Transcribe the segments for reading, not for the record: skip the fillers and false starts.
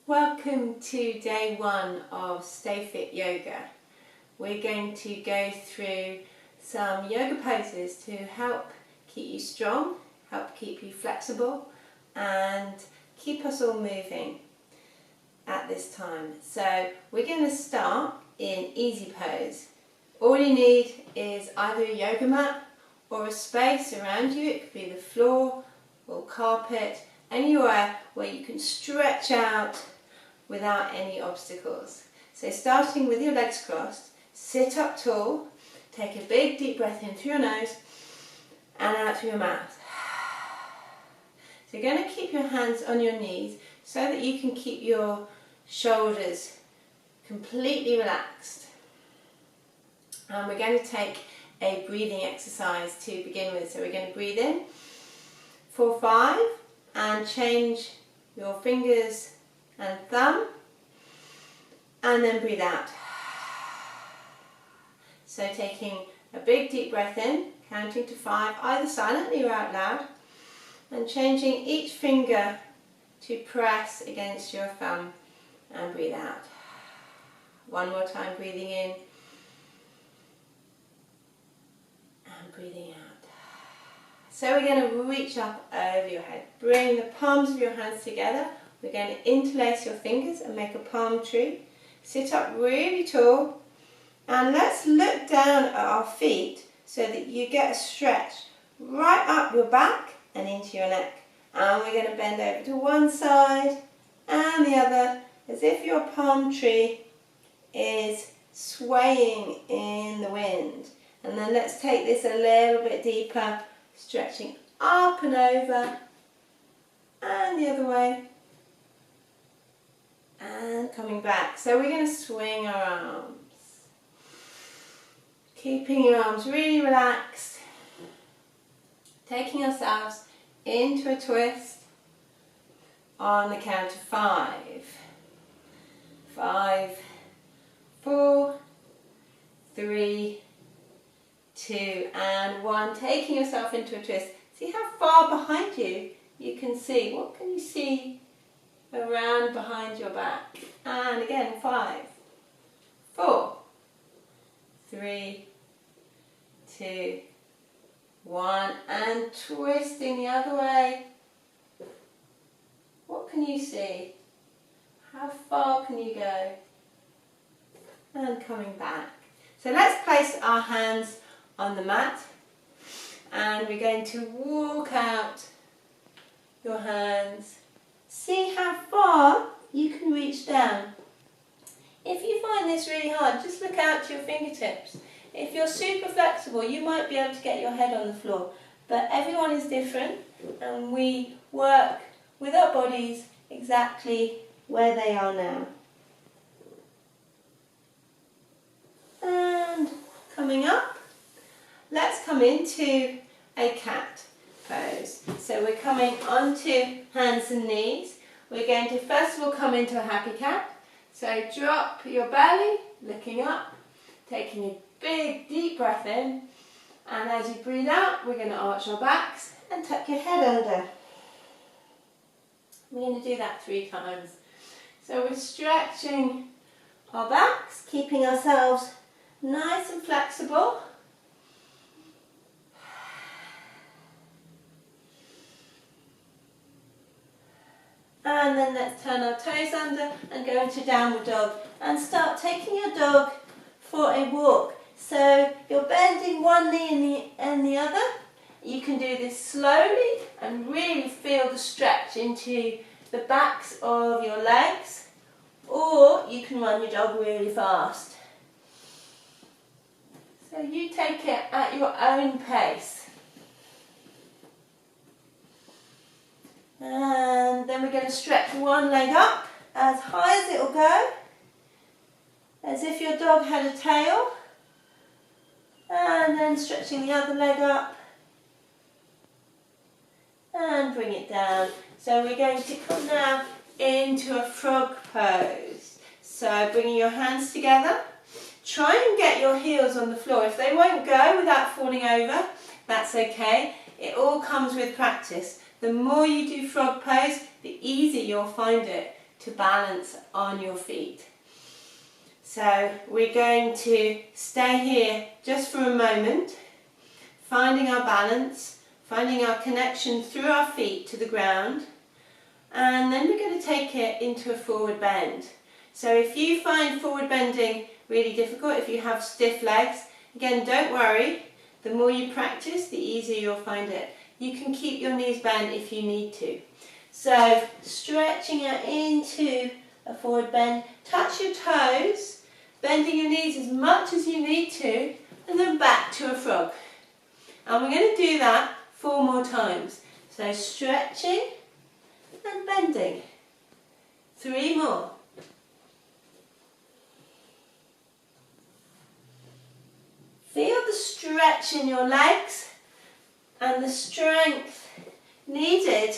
Welcome to day one of Stay Fit Yoga. We're going to go through some yoga poses to help keep you strong, help keep you flexible and keep us all moving at this time. So we're going to start in easy pose. All you need is either a yoga mat or a space around you. It could be the floor or carpet, anywhere where you can stretch out without any obstacles. So starting with your legs crossed, sit up tall, take a big deep breath in through your nose and out through your mouth. So you're going to keep your hands on your knees so that you can keep your shoulders completely relaxed. And we're going to take a breathing exercise to begin with. So we're going to breathe in for 5 and change your fingers and thumb, and then breathe out. So taking a big deep breath in, counting to 5, either silently or out loud, and changing each finger to press against your thumb and breathe out. One more time, breathing in and breathing out. So we're going to reach up over your head. Bring the palms of your hands together. We're going to interlace your fingers and make a palm tree. Sit up really tall and let's look down at our feet so that you get a stretch right up your back and into your neck. And we're going to bend over to one side and the other as if your palm tree is swaying in the wind. And then let's take this a little bit deeper, stretching up and over and the other way. And coming back. So we're going to swing our arms. Keeping your arms really relaxed. Taking ourselves into a twist on the count of 5. 5, 4, 3, 2 and 1. Taking yourself into a twist. See how far behind you can see. What can you see around behind your back? And again, 5, 4, 3, 2, 1 and twisting the other way. What can you see? How far can you go? And coming back. So let's place our hands on the mat and we're going to walk out your hands. See how far you can reach down. If you find this really hard, just look out to your fingertips. If you're super flexible, you might be able to get your head on the floor. But everyone is different and we work with our bodies exactly where they are now. And coming up, let's come into a cat pose. So we're coming onto hands and knees. We're going to first of all come into a happy cat. So drop your belly, looking up, taking a big deep breath in. And as you breathe out, we're going to arch our backs and tuck your head under. We're going to do that 3 times. So we're stretching our backs, keeping ourselves nice and flexible. And then let's turn our toes under and go into downward dog and start taking your dog for a walk. So you're bending one knee and the other. You can do this slowly and really feel the stretch into the backs of your legs, or you can run your dog really fast. So you take it at your own pace. And then we're going to stretch one leg up as high as it will go, as if your dog had a tail. And then stretching the other leg up and bring it down. So we're going to come now into a frog pose. So bringing your hands together, try and get your heels on the floor. If they won't go without falling over, that's okay. It all comes with practice. The more you do frog pose, the easier you'll find it to balance on your feet. So we're going to stay here just for a moment, finding our balance, finding our connection through our feet to the ground, and then we're going to take it into a forward bend. So if you find forward bending really difficult, if you have stiff legs, again, don't worry. The more you practice, the easier you'll find it. You can keep your knees bent if you need to. So stretching out into a forward bend, touch your toes, bending your knees as much as you need to, and then back to a frog. And we're going to do that 4 more times. So stretching and bending. 3 more. Feel the stretch in your legs and the strength needed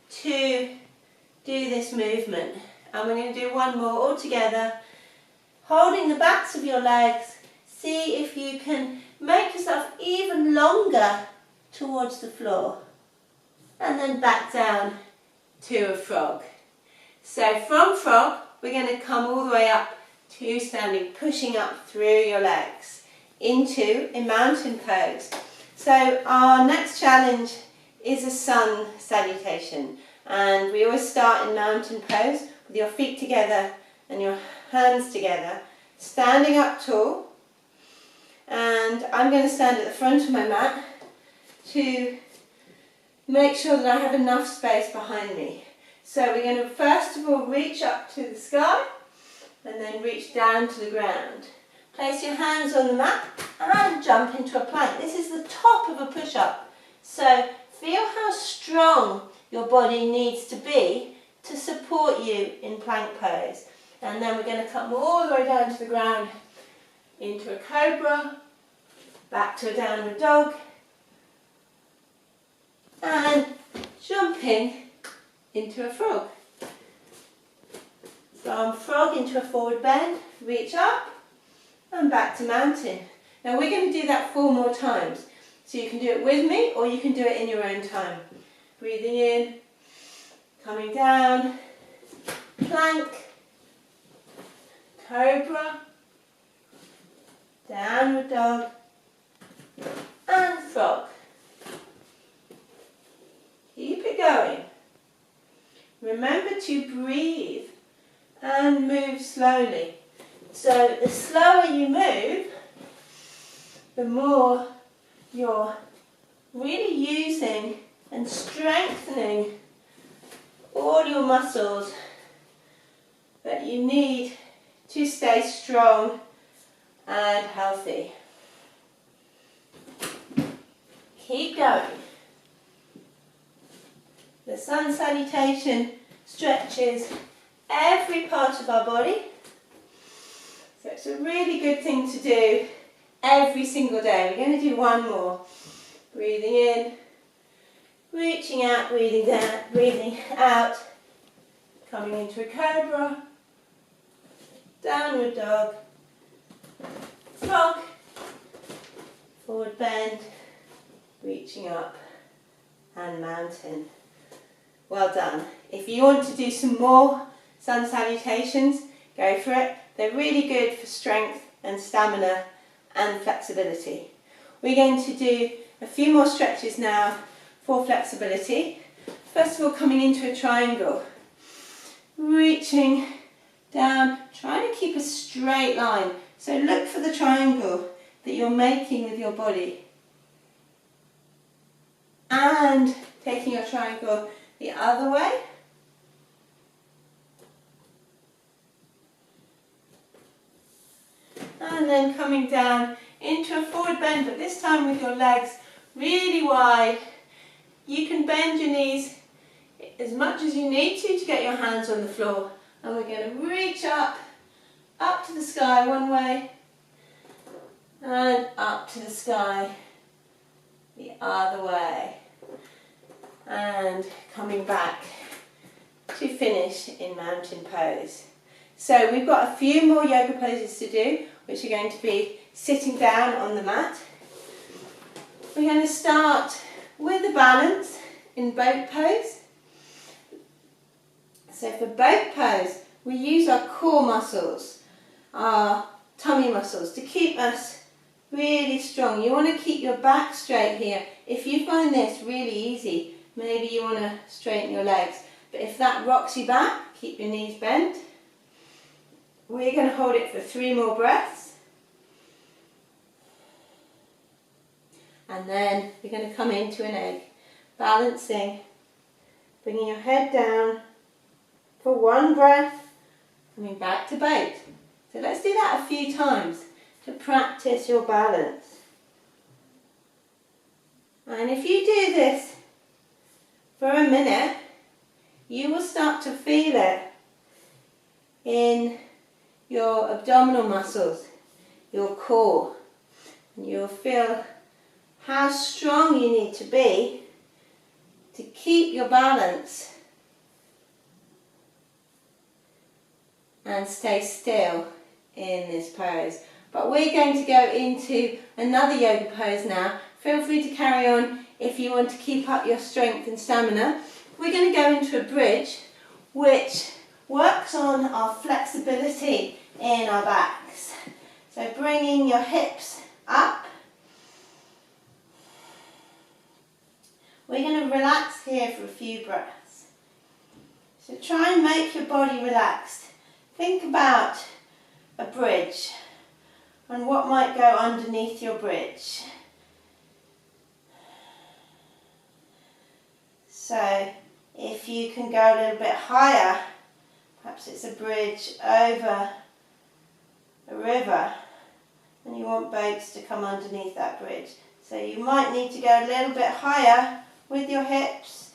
to do this movement. And we're going to do 1 more all together. Holding the backs of your legs, see if you can make yourself even longer towards the floor. And then back down to a frog. So from frog, we're going to come all the way up to standing, pushing up through your legs into a mountain pose. So our next challenge is a sun salutation, and we always start in mountain pose with your feet together and your hands together, standing up tall, and I'm going to stand at the front of my mat to make sure that I have enough space behind me. So we're going to first of all reach up to the sky and then reach down to the ground. Place your hands on the mat and jump into a plank. This is the top of a push-up. So feel how strong your body needs to be to support you in plank pose. And then we're going to come all the way down to the ground into a cobra, back to a downward dog, and jumping into a frog. From frog into a forward bend, reach up, and back to mountain. Now we're going to do that 4 more times. So you can do it with me or you can do it in your own time. Breathing in, coming down, plank, cobra, downward dog, and frog. Keep it going. Remember to breathe and move slowly. So the slower you move, the more you're really using and strengthening all your muscles that you need to stay strong and healthy. Keep going. The sun salutation stretches every part of our body. So it's a really good thing to do every single day. We're going to do 1 more. Breathing in, reaching out, breathing down, breathing out, coming into a cobra, downward dog, frog, forward bend, reaching up, and mountain. Well done. If you want to do some more sun salutations, go for it. They're really good for strength and stamina and flexibility. We're going to do a few more stretches now for flexibility. First of all, coming into a triangle. Reaching down, trying to keep a straight line. So look for the triangle that you're making with your body. And taking your triangle the other way. And then coming down into a forward bend, but this time with your legs really wide. You can bend your knees as much as you need to get your hands on the floor. And we're going to reach up to the sky one way, and up to the sky the other way. And coming back to finish in mountain pose. So we've got a few more yoga poses to do, which are going to be sitting down on the mat. We're going to start with the balance in boat pose. So for boat pose, we use our core muscles, our tummy muscles, to keep us really strong. You want to keep your back straight here. If you find this really easy, maybe you want to straighten your legs. But if that rocks you back, keep your knees bent. We're going to hold it for 3 more breaths. And then we're going to come into an egg. Balancing, bringing your head down for 1 breath, coming back to boat. So let's do that a few times to practice your balance. And if you do this for a minute, you will start to feel it in your abdominal muscles, your core, and you'll feel how strong you need to be to keep your balance and stay still in this pose. But we're going to go into another yoga pose now. Feel free to carry on if you want to keep up your strength and stamina. We're going to go into a bridge which works on our flexibility in our backs. So bringing your hips up. We're going to relax here for a few breaths. So try and make your body relaxed. Think about a bridge and what might go underneath your bridge. So if you can go a little bit higher, perhaps it's a bridge over a river and you want boats to come underneath that bridge. So you might need to go a little bit higher with your hips,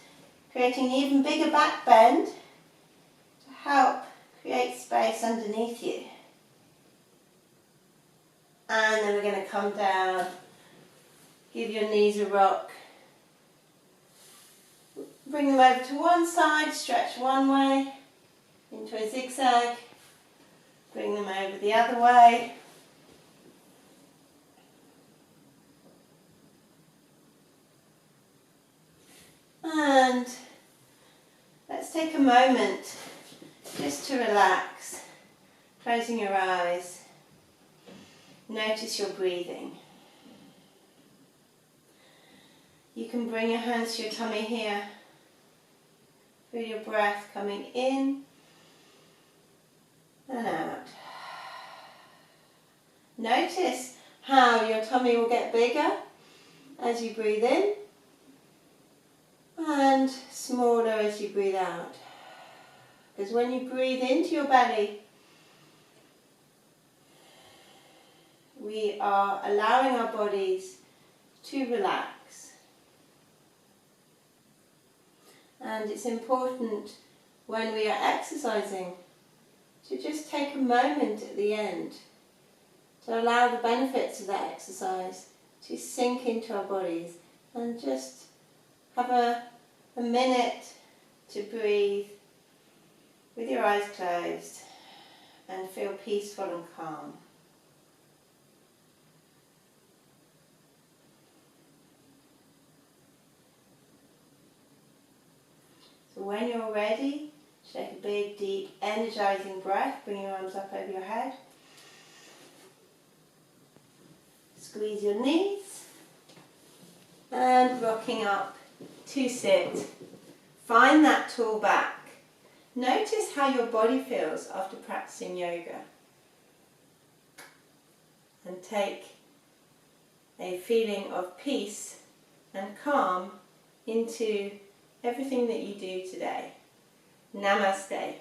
creating an even bigger back bend to help create space underneath you. And then we're going to come down, give your knees a rock. Bring them over to one side, stretch one way, into a zigzag. Bring them over the other way. And let's take a moment just to relax, closing your eyes. Notice your breathing. You can bring your hands to your tummy here. Feel your breath coming in and out. Notice how your tummy will get bigger as you breathe in and smaller as you breathe out. Because when you breathe into your belly, we are allowing our bodies to relax. And it's important when we are exercising to just take a moment at the end to allow the benefits of that exercise to sink into our bodies and just have a minute to breathe with your eyes closed and feel peaceful and calm. So when you're ready, take a big, deep, energizing breath. Bring your arms up over your head. Squeeze your knees. And rocking up to sit. Find that tall back. Notice how your body feels after practicing yoga. And take a feeling of peace and calm into everything that you do today. Namaste.